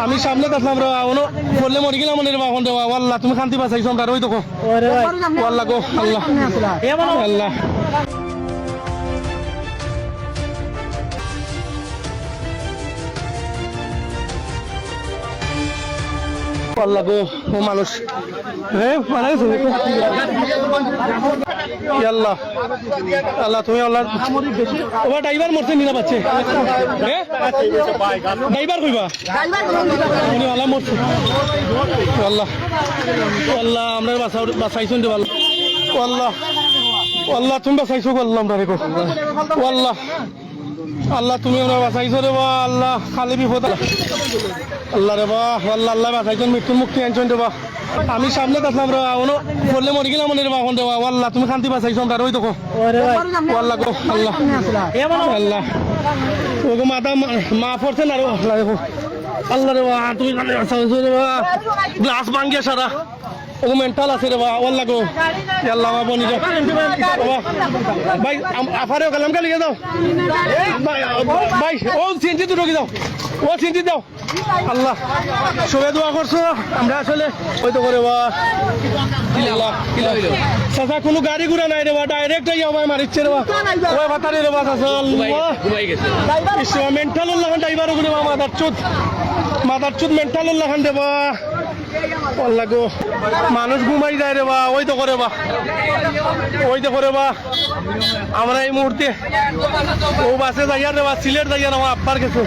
আমি সামনে দেখলাম রে ওনো বললে মরে গেলাম রে বাবা রে আল্লাহ তুমি শান্তি পাইছো আমরা ওই দেখো আল্লাহ গো আল্লাহ আল্লাহ আল্লাহ গো ও মানুষ হ্যাঁ মারা গেছে আল্লাহ আল্লাহ তুমি আল্লাহ ওবা ড্রাইভার মরছে নিনা পাচ্ছে হ্যাঁ ড্রাইভার কইবা উনি আল্লাহ মরছে আল্লাহ আল্লাহ আমরা বাঁচাইছেন রে আল্লাহ আল্লাহ আল্লাহ তুমি বাঁচাইছো আল্লাহ আমরা রেখো আল্লাহ আল্লাহ তুমি আমরা বাঁচাইছো রে বা আল্লাহ খালি বিপদ আল্লাহ রে বা আল্লাহ আল্লাহ বাঁচাইছেন মৃত্যুর মুক্তি আনছেন রে বা আমি সামনে দেখলাম রে ওনো বললে মরে গেলাম রে বাবা রে আল্লাহ তুমি শান্তি পাইছো আমরা ওই দেখো আল্লাহ গো আল্লাহ আল্লাহ ওগো মাথা মা পড়ছে না রে আল্লাহ দেখো আল্লাহ রে বা তুমি বাঁচাইছো রে বা গ্লাস ভাঙিয়া সারা ও মেন্টাল আছে রে বা আল্লাহ গো আল্লাহ মা বনি যাও ভাই আফারে কালাম কা লিখে দাও ভাই ও সিনজি তো ঢুকে দাও ও সিনজি দাও আল্লাহ সবাই দোয়া করছো আমরা আসলে ওই তো করে বা আল্লাহ চাচা কোনো গাড়ি ঘুরা নাই রে বা ডাইরেক্ট আই আমায় মারিচ্ছে রে বা ওই বাতারে রে বা চাচা আল্লাহ মেন্টাল উল্লাহ ড্রাইভার ওগুলো মাদার চুদ মেন্টাল উল্লাহ খান রে বা আল্লাহ গো মানুষ ঘুমাই যায় রে বা ওই তো করে বা আমরা এই মুহূর্তে ও বাসে যাইয়া রে বা সিলেট যাইয়া আমার আব্বার গেছে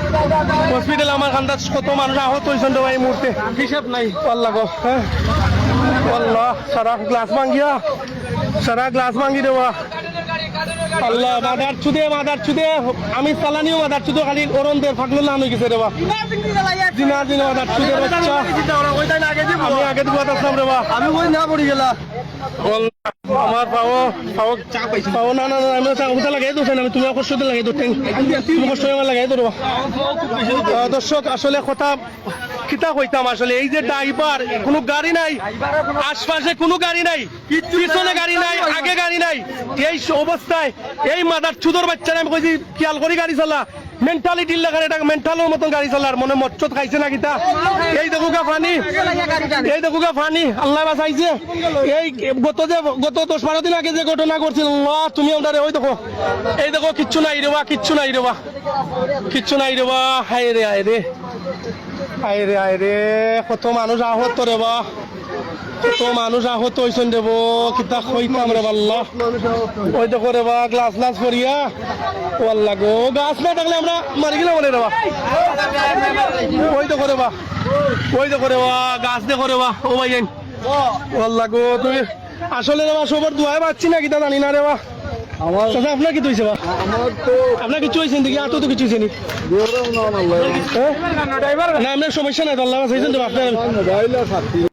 হসপিটাল আমার খান্দার কত মানুষ আহত হয়েছেন রে বা এই মুহূর্তে হিসাব নাই আল্লাহ গো হ্যাঁ আল্লাহ সারা গ্লাস ভাঙ্গি রে বা আল্লাহ মাদার চুদে আমি চালানিও মাদার চুদে খালি ওরমদের ফাঁকলো না হয়ে গেছে রে বা দিনা মাদার চুদের বাচ্চা আমি আগে দিকে আসলাম রে বা আমি ওই না পড়ি গেলা আমার পাও না আমি উঠা লাগাই দোষ আমি তুমি কষ্ট লাগাই দো তুমি কষ্ট লাগাই দো দর্শক আসলে কথা কিতা কইতাম আসলে এই যে ড্রাইভার কোনো গাড়ি নাই আশপাশে কোনো গাড়ি নাই পিছনে গাড়ি নাই আগে গাড়ি নাই এই অবস্থায় এই মাদার চুদর বাচ্চা আমি কইছি খেয়াল করি গাড়ি চালা মেন্টালিটি লাগার এটা মেন্টালের মতন গাড়ি চালার মনে মচ্ছত খাইছে না কিতা এই দেখো গা ফানি আল্লাহ বাঁচাইছে এই গত 10-12 দিন আগে যে ঘটনা করছিল আল্লাহ তুমি আমরা ওই দেখো এই দেখো কিচ্ছু নাই রে বা হায় রে কত মানুষ আহত রে বা কত মানুষ আহত হয়েছেন দেব কিতা কইতাম রে আল্লাহ ওই দেখো রে বা গ্লাস পরিয়া ও আল্লাহ গো গাছ না থাকলে আমরা মারি গেলাম রে বা ওই দেখো রে বা গাছ দেখো রে বা ও ভাই ও আল্লাহ গো তুমি আসলে রে বা সবার দোয়ায় পাচ্ছি না কিতা জানি না রে বা আপনার কি হয়েছে বা আপনার কিছু হয়েছে দেখি আর তো কিছু হয়েছে নি না আপনার সমস্যা নাই তো আল্লাহ আপনার